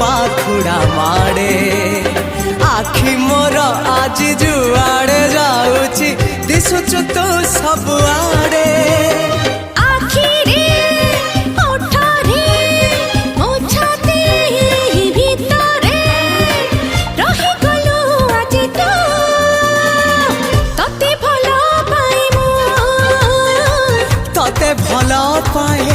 पाखुड़ा मारे आखि मोर आज जुआड़े जाऊची दिशुचु तू सबुआड़े भल पाए